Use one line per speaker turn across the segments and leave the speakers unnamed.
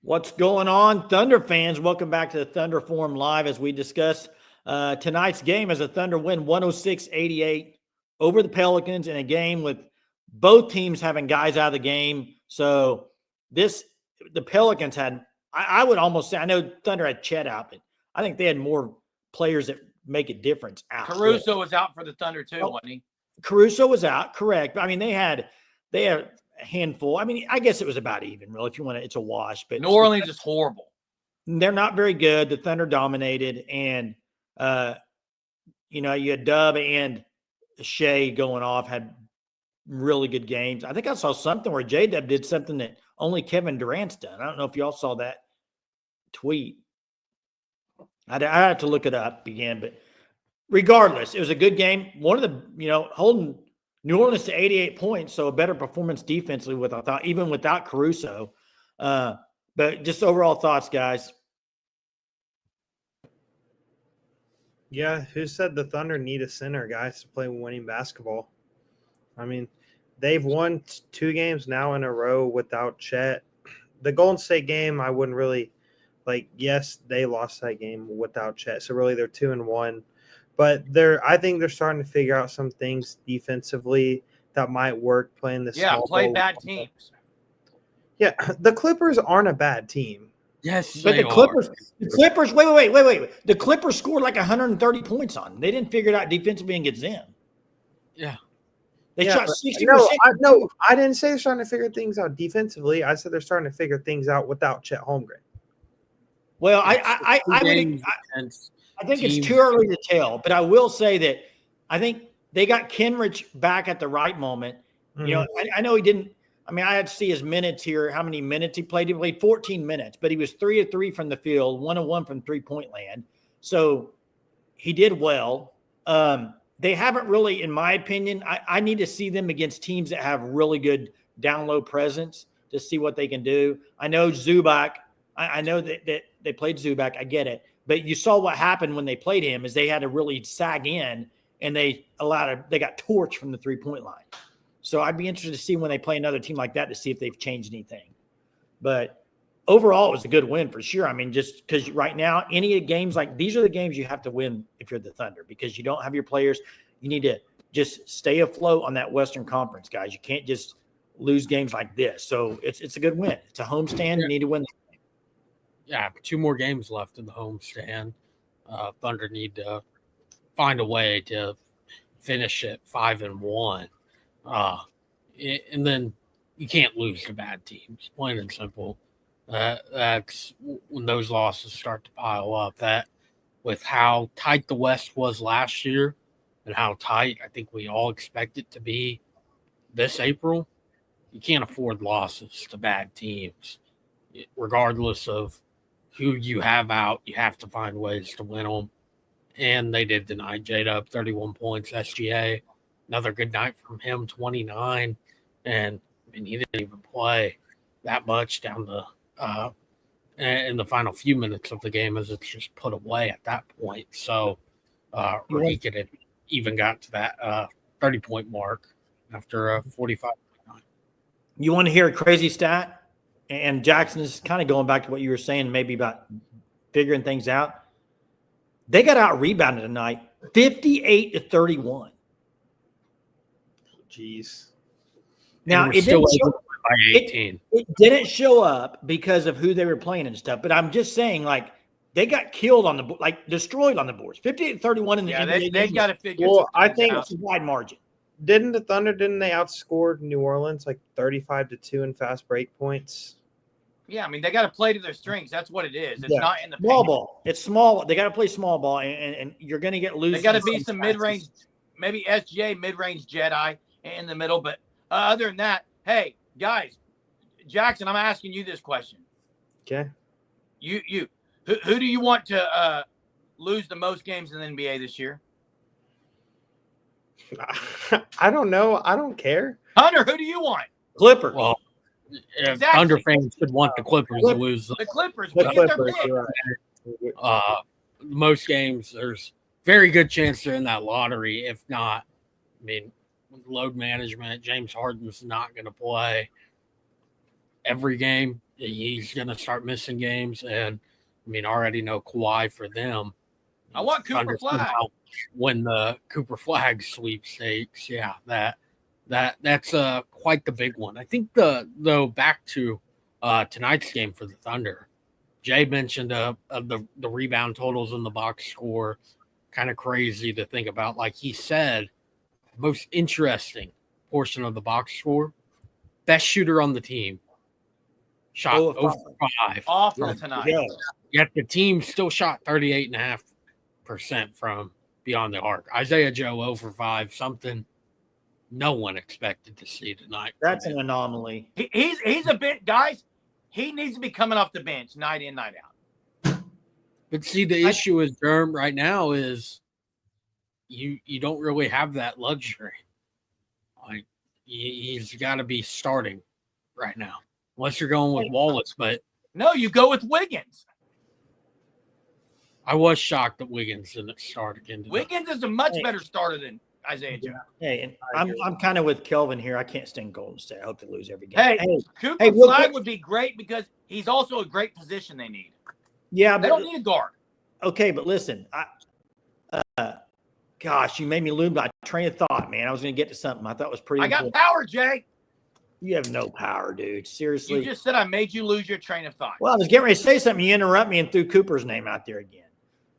What's going on, Thunder fans? Welcome back to the Thunder Forum Live as we discuss tonight's game as the Thunder win 106-88 over the Pelicans in a game with both teams having guys out of the game. So the Pelicans had, I would almost say, I know Thunder had Chet out, but I think they had more players that make a difference out.
Caruso was out for the Thunder too, wasn't he?
Caruso was out, correct. But I mean, they had a handful. I mean, I guess it was about even, really, if you want to. It's a wash. But
New Orleans is horrible.
They're not very good. The Thunder dominated, and you had Dub and Shai going off, had really good games. I think I saw something where J-Dub did something that only Kevin Durant's done. I don't know if y'all saw that tweet. I have to look it up again, but regardless, it was a good game. One of the, holding New Orleans to 88 points, so a better performance defensively even without Caruso. But just overall thoughts, guys.
Yeah, who said the Thunder need a center, guys, to play winning basketball? I mean, they've won 2 games now in a row without Chet. The Golden State game, I wouldn't really yes, they lost that game without Chet. So really they're 2-1. But I think they're starting to figure out some things defensively that might work playing this.
Yeah, play bad teams.
Yeah, the Clippers aren't a bad team.
Yes,
but the Clippers, wait. The Clippers scored like 130 points on them. They didn't figure it out defensively against them.
Yeah.
They shot 60%.
No, I didn't say they're starting to figure things out defensively. I said they're starting to figure things out without Chet Holmgren.
Well, I think it's too early to tell, but I will say that I think they got Kenrich back at the right moment. Mm-hmm. I know he didn't. I mean, I had to see his minutes here, how many minutes he played. He played 14 minutes, but he was 3 of 3 from the field, 1 of 1 from three-point land. So he did well. They haven't really, in my opinion, I need to see them against teams that have really good down-low presence to see what they can do. I know Zubac. I know that they played Zubac. I get it. But you saw what happened when they played him is they had to really sag in, and they got torched from the three-point line. So I'd be interested to see when they play another team like that to see if they've changed anything. But overall, it was a good win for sure. I mean, just because right now, any games like these are the games you have to win if you're the Thunder because you don't have your players. You need to just stay afloat on that Western Conference, guys. You can't just lose games like this. So it's a good win. It's a homestand. You need to win.
Yeah, 2 more games left in the homestand. Thunder need to find a way to finish at 5-1. And then you can't lose to bad teams, plain and simple. That's when those losses start to pile up. That with how tight the West was last year and how tight I think we all expect it to be this April, you can't afford losses to bad teams. Regardless of who you have out, you have to find ways to win them. And they did tonight. J-Dub, 31 points. SGA, another good night from him, 29. And I mean, he didn't even play that much down in the final few minutes of the game as it's just put away at that point. So he could have even got to that 30-point mark after 45.
You want to hear a crazy stat? And Jackson is kind of going back to what you were saying, maybe about figuring things out. They got out rebounded tonight, 58-31.
Jeez.
Now it didn't show up because of who they were playing and stuff. But I'm just saying, they got killed on the destroyed on the boards, 58-31 in the NBA.
They got to figure.
Well, I think
it's a wide margin.
Didn't they outscore New Orleans 35-2 in fast break points?
Yeah, I mean, they got to play to their strengths. That's what it is. It's not in the
small ball. It's small. They got to play small ball, and you're going to get loose.
They got to be some mid-range, maybe SGA mid-range Jedi in the middle. But other than that, hey, guys, Jackson, I'm asking you this question.
Okay.
Who do you want to lose the most games in the NBA this year?
I don't know. I don't care.
Hunter, who do you want?
Clippers.
Well, exactly. Thunder fans should want the Clippers to lose.
The Clippers.
Most games, there's very good chance they're in that lottery. If not, I mean, load management, James Harden's not going to play every game. He's going to start missing games, and I mean, already know Kawhi for them.
I want Cooper Flag.
When the Cooper Flag sweepstakes, yeah, that's quite the big one. I think though back to tonight's game for the Thunder, Jay mentioned the rebound totals in the box score, kind of crazy to think about. Like he said, most interesting portion of the box score, best shooter on the team, shot 0 for 5.
Awful tonight.
Yeah.
Yet the team still shot 38.5% from beyond the arc. Isaiah Joe 0 for 5, something no one expected to see tonight.
That's an anomaly.
He's a bit, guys. He needs to be coming off the bench night in, night out.
But see, the issue is Germ right now is you don't really have that luxury. Like he's got to be starting right now, unless you're going with Wallace. But
no, you go with Wiggins.
I was shocked that Wiggins didn't start again.
Wiggins is a much better starter than Isaiah Joe.
Hey, and I'm kind of with Kelvin here. I can't stand Golden State. I hope they lose every game.
Hey, Cooper Flag would be great because he's also a great position they need.
Yeah,
they don't need a guard.
Okay, but listen, gosh, you made me lose my train of thought, man. I was going to get to something I thought was pretty important.
I got power, Jay.
You have no power, dude. Seriously.
You just said I made you lose your train of thought.
Well, I was getting ready to say something. You interrupt me and threw Cooper's name out there again.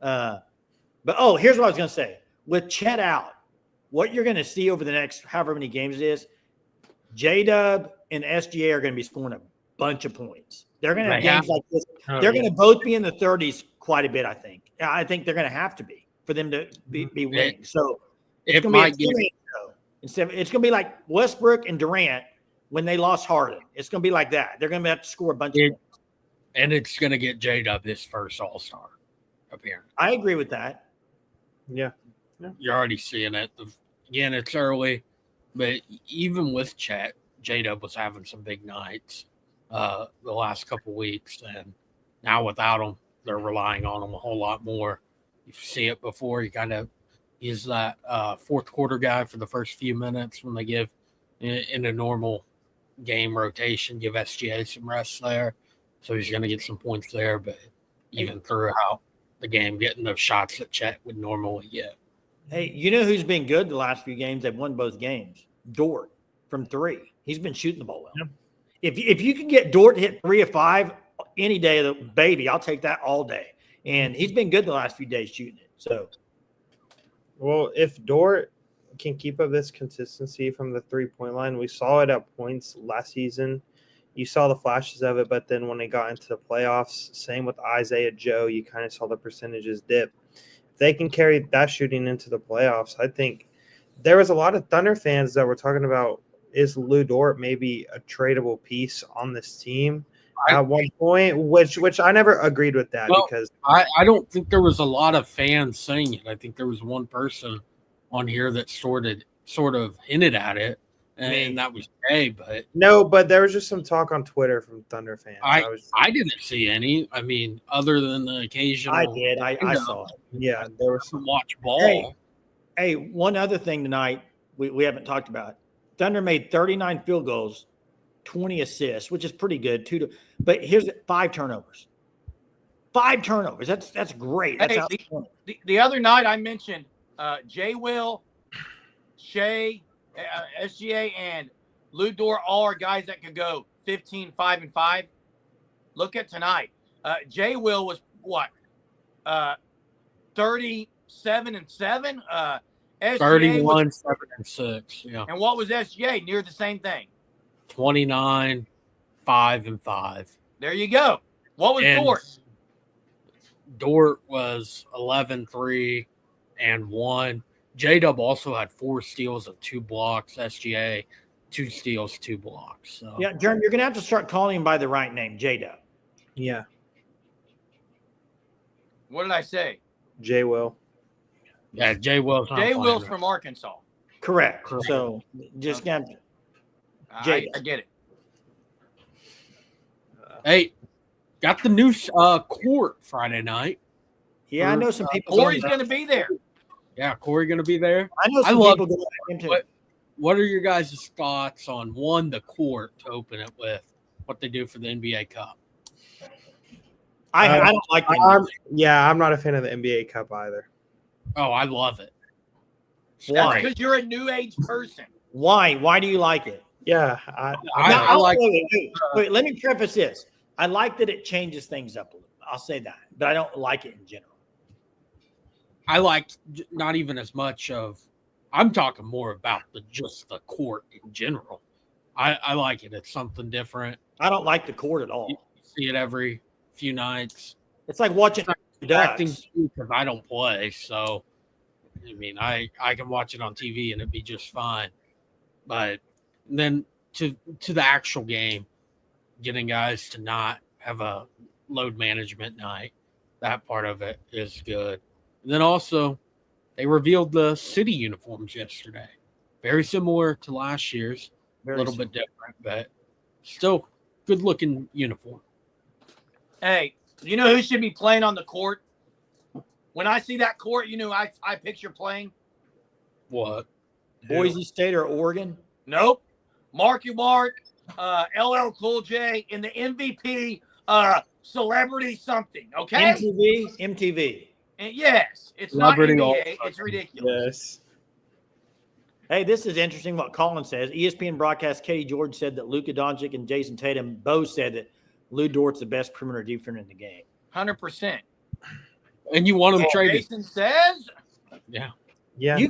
But here's what I was going to say. With Chet out, what you're going to see over the next however many games it is, J-Dub and SGA are going to be scoring a bunch of points. They're going to have games like this. They're going to both be in the 30s quite a bit, I think. I think they're going to have to be for them to be winning. So it's going to be it's going to be like Westbrook and Durant when they lost Harden. It's going to be like that. They're going to have to score a bunch of points.
And it's going to get J-Dub his first All-Star appearance.
I agree with that.
Yeah.
You're already seeing it. Again, it's early, but even with Chet, J-Dub was having some big nights the last couple of weeks, and now without him, they're relying on him a whole lot more. You see it before. He's that fourth quarter guy for the first few minutes when they give in a normal game rotation, give SGA some rest there. So he's going to get some points there, but even throughout the game, getting those shots that Chet would normally get.
Hey, you know who's been good the last few games? They've won both games. Dort from 3. He's been shooting the ball well. Yeah. If you can get Dort to hit 3 of 5 any day of the baby, I'll take that all day. And he's been good the last few days shooting it. So,
well, if Dort can keep up this consistency from the 3-point line, we saw it at points last season. You saw the flashes of it, but then when they got into the playoffs, same with Isaiah Joe, you kind of saw the percentages dip. If they can carry that shooting into the playoffs, I think there was a lot of Thunder fans that were talking about, is Lou Dort maybe a tradable piece on this team at one point, which I never agreed with that because
I don't think there was a lot of fans saying it. I think there was one person on here that sort of hinted at it. And that was Jay, but
but there was just some talk on Twitter from Thunder fans.
I didn't see any. I mean, other than the occasional.
I did. I saw it.
Yeah, there was some
watch ball.
Hey, one other thing tonight we haven't talked about. Thunder made 39 field goals, 20 assists, which is pretty good. But here's 5 turnovers. 5 turnovers. That's great. That's
the other night I mentioned Jay Will, Shai, SGA, and Lou Dort all are guys that could go 15, 5, and 5. Look at tonight. Jay Will was what? 37 and 7. SGA
31, 7, and 6. Yeah.
And what was SGA? Near the same thing.
29, 5, and 5.
There you go. What was Dort?
Dort was 11, 3, and 1. J-Dub also had 4 steals and 2 blocks. SGA, 2 steals, 2 blocks. So.
Yeah, Jeremy, you're going to have to start calling him by the right name, J-Dub.
Yeah.
What did I say?
J. Will.
Yeah, Jay Will's
from Arkansas.
Correct. So just got
I get it.
Hey, got the new court Friday night.
Yeah, I know some people.
Corey's going to be there.
Yeah, Corey going to be there.
I know some people going to.
What are your guys' thoughts on the court to open it with? what they do for the NBA Cup.
I don't like the
I'm not a fan of the NBA Cup either.
Oh, I love it.
Why?
Because you're a new age person.
Why? Why do you like it?
Yeah,
I like.
Wait, let me preface this. I like that it changes things up a little. I'll say that, but I don't like it in general.
I like not even as much of. I'm talking more about just the court in general. I like it. It's something different.
I don't like the court at all.
You see it every few nights.
It's like watching
Acting because I don't play, so I mean I can watch it on TV and it'd be just fine. But then to the actual game, getting guys to not have a load management night, that part of it is good. And then also they revealed the city uniforms yesterday. Very similar to last year's, a little bit different, but still good looking uniform.
Hey, you know who should be playing on the court? When I see that court, you know I picture playing.
What?
Boise State or Oregon?
Nope. Marky Mark, LL Cool J in the MVP celebrity something. Okay.
MTV.
And yes, it's
Celebrity
not NBA. It's ridiculous.
Yes.
Hey, this is interesting what Colin says. ESPN broadcast Katie George said that Luka Doncic and Jason Tatum both said that Lou Dort's the best perimeter defender in the game.
100%.
And you want them traded?
Jason says.
Yeah.
Yeah.
You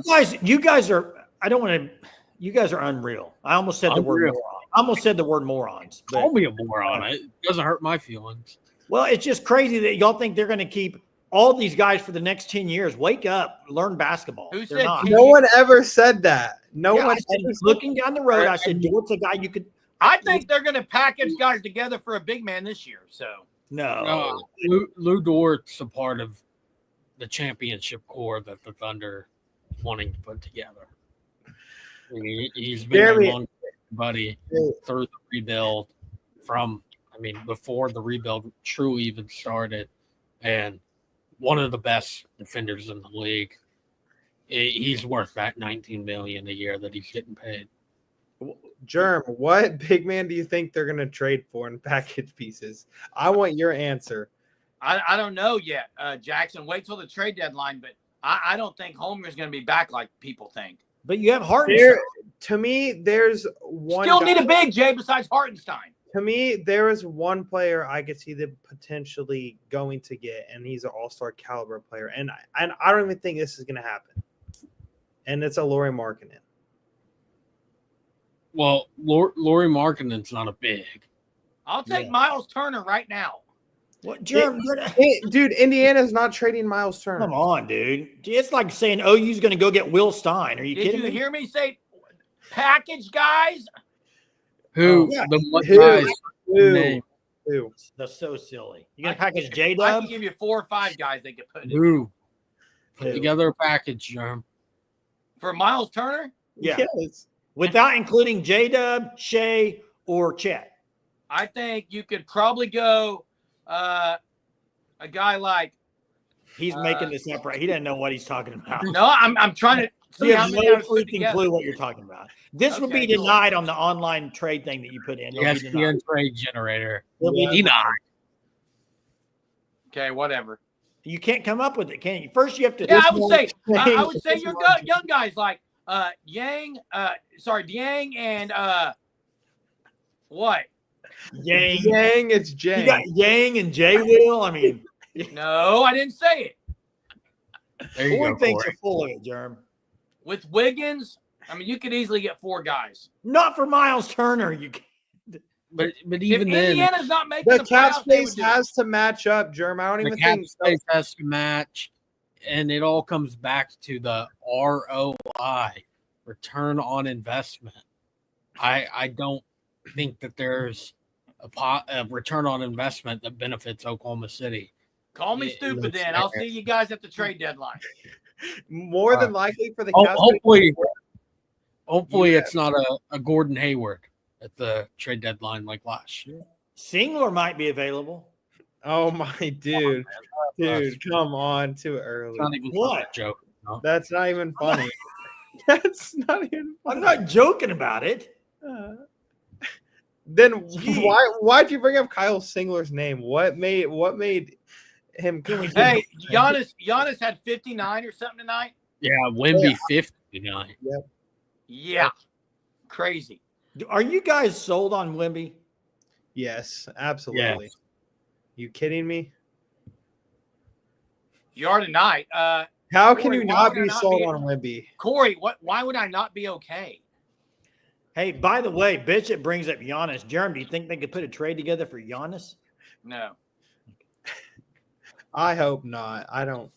guys are. I don't want to. You guys are unreal. I almost said the word moron. I almost said the word morons. But,
Call me a moron. It doesn't hurt my feelings.
well, it's just crazy that y'all think they're going to keep all these guys for the next 10 years. Wake up, learn basketball.
Who
They're
said
not.
10
No one ever said that. No
Yeah,
one
I said, looking down the road, I said, Dort's a guy you could.
I think they're going to package guys together for a big man this year. So
No.
Lou Dort's a part of the championship core that the Thunder wanting to put together. He's been their long buddy through the rebuild before the rebuild truly even started, and one of the best defenders in the league. He's worth that $19 million a year that he's getting paid.
Germ, what big man do you think they're going to trade for in package pieces? I want your answer.
I don't know yet, Jackson. Wait till the trade deadline, but I don't think Homer's going to be back like people think.
But you have Hartenstein.
To me, there's one.
Still need a big Jay besides Hartenstein.
To me, there is one player I could see them potentially going to get, and he's an all-star caliber player. And I don't even think this is going to happen. And it's a Lauri Markkanen.
Well, Lauri Markkanen's not a big.
I'll take Miles Turner right now.
What, Jeremy?
Dude, Indiana's not trading Miles Turner.
Come on, dude. It's like saying OU's going to go get Will Stein. Are you kidding me?
Did you hear me say package guys?
Who?
Yeah.
Who?
That's so silly. You going to package
I
J-Dub?
can give you 4 or 5 guys they could put in.
Who? Put together a package, Jerm.
For Miles Turner?
Yeah.
Yes.
Without including J-Dub, Shea, or Chet.
I think you could probably go a guy like.
He's making this up right. He doesn't know what he's talking about.
No, I'm trying to see
You
how
have
many
no
I put
freaking
together.
clue what you're talking about. This would be
Okay, cool.
denied on the online trade thing that you put in. It'll be denied.
ESPN trade generator.
It'll be
Denied.
Okay, whatever.
You can't come up with it, can you? First, you have to.
Yeah, I would say your young guys like Dieng and what?
Yang.
It's Jang.
You got Yang and J Will. I mean,
No, I didn't say it.
There you
Corey
go,
thinks
Corey.
you're full of it, Germ.
With Wiggins, I mean, you could easily get 4 guys.
Not for Miles Turner. You can't.
But
If
even then,
Indiana's not making
The
the
cap
playoffs, they
space
would do
has to match up, Germ. I don't
the
even
cap
think
space has to match, and it all comes back to the ROI, return on investment. I don't think that there's a return on investment that benefits Oklahoma City.
Call me stupid then. I'll see you guys at the trade deadline.
more than likely for the
Oh,
cap space.
hopefully
Yeah.
it's not a Gordon Hayward at the trade deadline like last year.
Singler might be available.
Oh my dude, come on, too early.
It's not even
What?
a joke. No?
That's not even funny. That's not even funny.
I'm not joking about it.
Then why'd you bring up Kyle Singler's name? What made him?
Hey, Giannis had 59 or something tonight.
Yeah, Wemby 59.
Yep.
Yeah, crazy.
Are you guys sold on Wemby?
Yes, absolutely.
Yes.
You kidding me?
You are tonight.
How can
Corey,
you
why
not
would I
be
not
sold
be-
on Wemby?
Corey, why would I not be okay?
Hey, by the way, Bishop brings up Giannis. Jeremy, do you think they could put a trade together for Giannis?
No.
I hope not. I don't.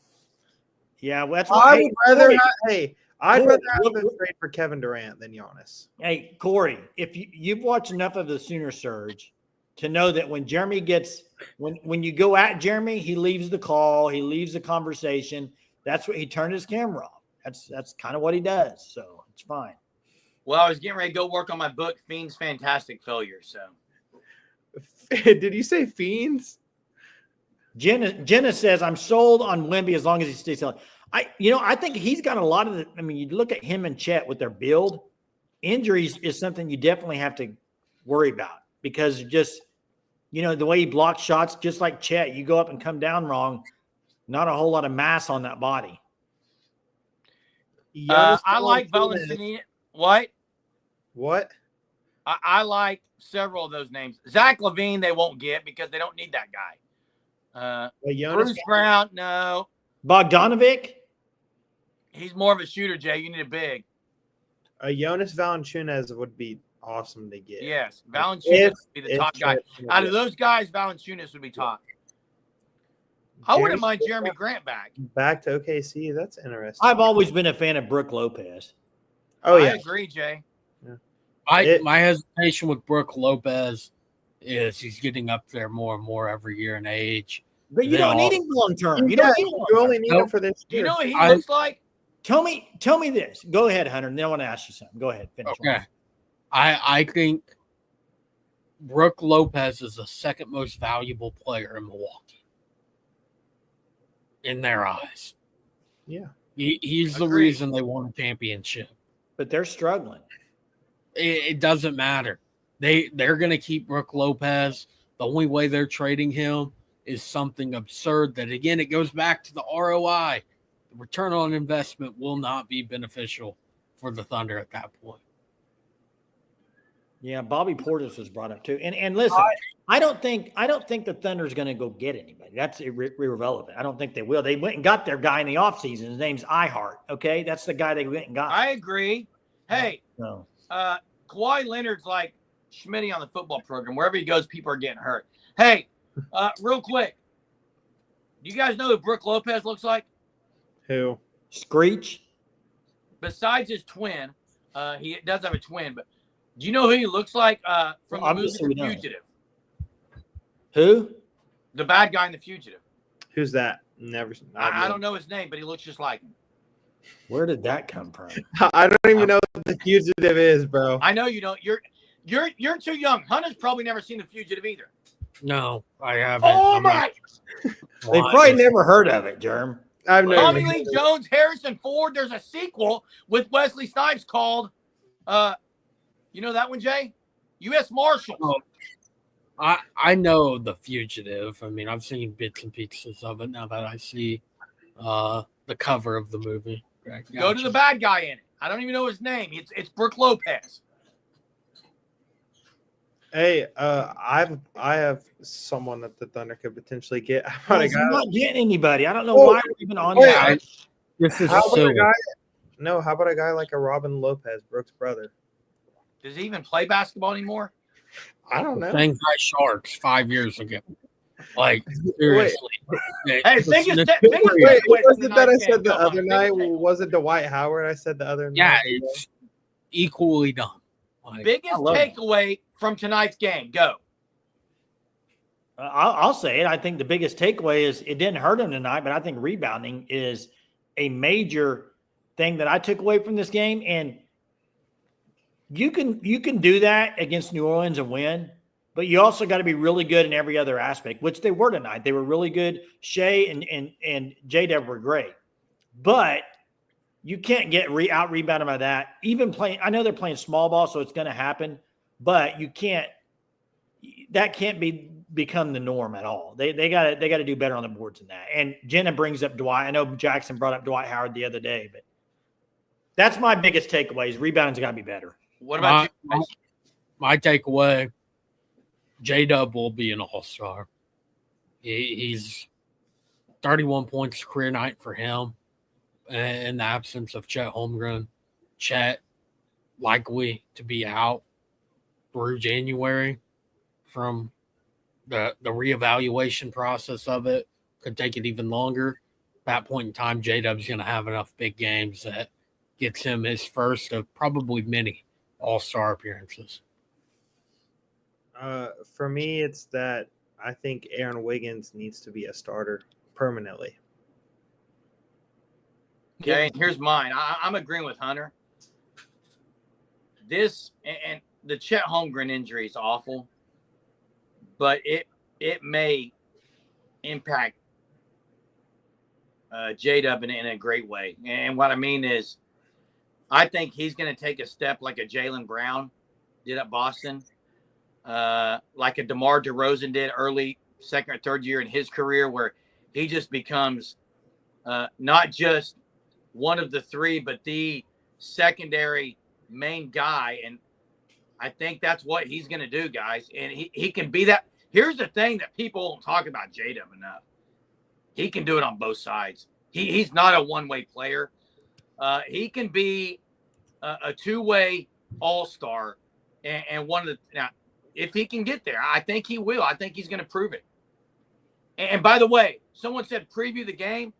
Yeah, well, that's
I would rather
Corey,
I'd
Corey,
rather have them trade for Kevin Durant than Giannis.
Hey, Corey, if you've watched enough of the Sooner Surge to know that when Jeremy gets when you go at Jeremy, he leaves the call, he leaves the conversation. That's what he turned his camera off. That's kind of what he does. So it's fine.
Well, I was getting ready to go work on my book, Fiend's Fantastic Failure. So,
Did you say Fiends?
Jenna says, I'm sold on Wemby as long as he stays healthy. I think he's got a lot of you look at him and Chet with their build. Injuries is something you definitely have to worry about because just, the way he blocks shots, just like Chet, you go up and come down wrong. Not a whole lot of mass on that body.
I like Valanciunas. What? I like several of those names. Zach LaVine, they won't get because they don't need that guy. Bruce Brown, no.
Bogdanovic?
He's more of a shooter, Jay. You need a big.
Jonas Valanciunas would be awesome to get.
Yes, Valanciunas would be the top guy. Out of those guys, Valanciunas would be top. I wouldn't mind Jeremy Grant back.
Back to OKC. That's interesting.
I've always been a fan of Brook Lopez.
Oh, yeah.
I agree, Jay.
Yeah.
My hesitation with Brook Lopez is he's getting up there more and more every year in age.
But you don't need him long term. You
only need him for this year.
You know what he looks like?
Tell me this. Go ahead, Hunter. Then I want to ask you something. Go ahead. Finish.
Okay. I think Brook Lopez is the second most valuable player in Milwaukee. In their eyes.
Yeah.
He's the reason they won a championship.
But they're struggling.
It doesn't matter. They're going to keep Brook Lopez. The only way they're trading him is something absurd that, again, it goes back to the ROI. The return on investment will not be beneficial for the Thunder at that point.
Yeah, Bobby Portis was brought up too. And listen, I don't think the Thunder is going to go get anybody. That's irrelevant. I don't think they will. They went and got their guy in the offseason. His name's iHeart. Okay, that's the guy they went and got.
I agree. Hey,
no.
Kawhi Leonard's like Schmitty on the football program. Wherever he goes, people are getting hurt. Hey, real quick, do you guys know who Brook Lopez looks like?
Who?
Screech.
Besides his twin, he does have a twin, but do you know who he looks like from the movie The Fugitive?
Who?
The bad guy in The Fugitive.
Who's that? Never.
I don't know his name, but he looks just like him.
Where did that come from?
I don't even know what The Fugitive is, bro.
I know you don't. You're too young. Hunter's probably never seen The Fugitive either.
No, I haven't.
Oh my!
They probably never heard of it, Germ.
I've never.
Tommy Lee Jones, Harrison Ford. There's a sequel with Wesley Snipes called, you know that one, Jay? U.S. Marshals.
Oh, I know The Fugitive. I mean, I've seen bits and pieces of it now that I see the cover of the movie. Right, gotcha.
Go to the bad guy in it. I don't even know his name. It's Brook Lopez.
Hey, I have someone that the Thunder could potentially get.
Well, he's not getting anybody. I don't know why we're even on that.
This is
how
silly.
how about a guy like a Robin Lopez, Brooks' brother?
Does he even play basketball anymore?
I don't know.
Things like Sharks 5 years ago. Like, seriously.
Hey,
Wait, was it that I said the other night? Was it Dwight Howard I said the other night?
Yeah, it's equally done. Like,
biggest takeaway from tonight's game. Go.
I'll say it. I think the biggest takeaway is it didn't hurt him tonight, but I think rebounding is a major thing that I took away from this game. And you can do that against New Orleans and win, but you also got to be really good in every other aspect, which they were tonight. They were really good. Shai and J-Dub were great, but you can't get out rebounded by that. Even playing, I know they're playing small ball, so it's going to happen, but you can't that can't become the norm at all. They got to do better on the boards than that. And Jenna brings up Dwight. I know Jackson brought up Dwight Howard the other day, but that's my biggest takeaway is rebounding's got to be better.
What about you?
My takeaway, J-Dub will be an all-star. He's 31 points career night for him in the absence of Chet Holmgren. Chet likely to be out through January from the reevaluation process of it. Could take it even longer. At that point in time, J-Dub's going to have enough big games that gets him his first of probably many all-star appearances.
For me, it's that I think Aaron Wiggins needs to be a starter permanently.
Okay, and here's mine. I'm agreeing with Hunter. This and the Chet Holmgren injury is awful, but it may impact J-Dub in a great way. And what I mean is, I think he's going to take a step like a Jaylen Brown did at Boston, like a DeMar DeRozan did early second or third year in his career, where he just becomes not just one of the three, but the secondary main guy. And I think that's what he's going to do, guys. And he can be that. Here's the thing that people won't talk about J-Dub enough. He can do it on both sides. He's not a one-way player. He can be a two-way all-star and one of the – now, if he can get there, I think he will. I think he's going to prove it. And by the way, someone said preview the game.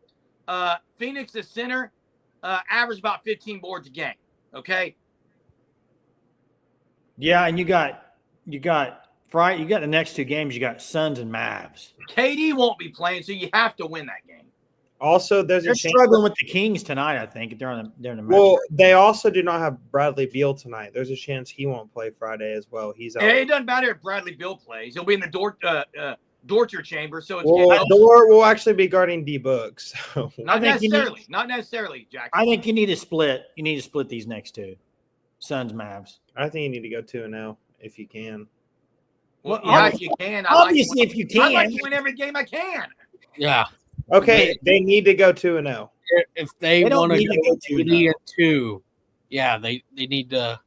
Phoenix, the center, averaged about 15 boards a game, okay?
Yeah, and you got Friday. You got the next two games. You got Suns and Mavs.
KD won't be playing, so you have to win that game.
Also, they're
struggling with the Kings tonight. I think they're in the match.
Well, they also do not have Bradley Beal tonight. There's a chance he won't play Friday as well. He's out.
It doesn't matter if Bradley Beal plays; he'll be in the torture chamber. So it's
Dort will actually be guarding D Book. So
not necessarily, Jack.
I think you need to split. You need to split these next two, Suns, Mavs.
I think you need to go 2-0 if you can.
Well, yeah, if you can.
Obviously, if you can,
I'd like to win every game I can.
Yeah.
Okay, they need to go 2-0.
If they want to go 3-2, yeah, they need to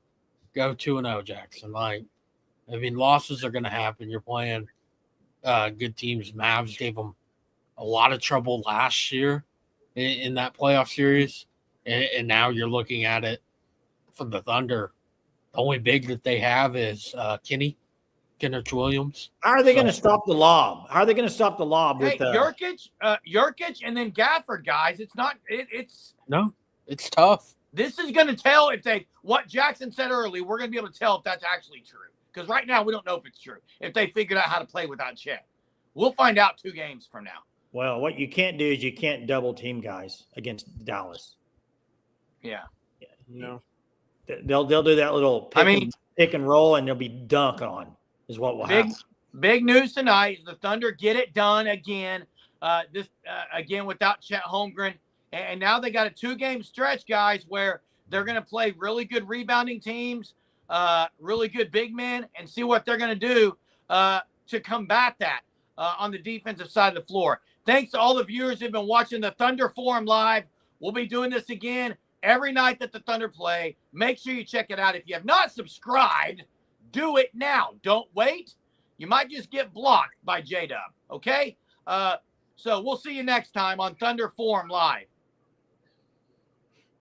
go 2-0, Jackson. Like, I mean, losses are going to happen. You're playing good teams. Mavs gave them a lot of trouble last year in that playoff series, and now you're looking at it from the Thunder. The only big that they have is Kenneth Williams.
How are they going to stop the lob? How are they going to stop the lob with
Jurkic, and then Gafford, guys? It's not.
It's tough.
This is going to tell what Jackson said earlier. We're going to be able to tell if that's actually true, because right now we don't know if it's true. If they figured out how to play without Chet, we'll find out 2 games from now.
Well, what you can't do is you can't double team guys against Dallas.
Yeah.
No.
They'll do that little pick and roll, and they'll be dunk on. Is what will happen.
Big news tonight is the Thunder get it done again. Again without Chet Holmgren, and now they got a 2-game stretch, guys, where they're going to play really good rebounding teams, really good big men, and see what they're going to do to combat that on the defensive side of the floor. Thanks to all the viewers who've been watching the Thunder Forum live. We'll be doing this again every night that the Thunder play. Make sure you check it out. If you have not subscribed, do it now. Don't wait. You might just get blocked by J-Dub, okay? So we'll see you next time on Thunder Forum Live.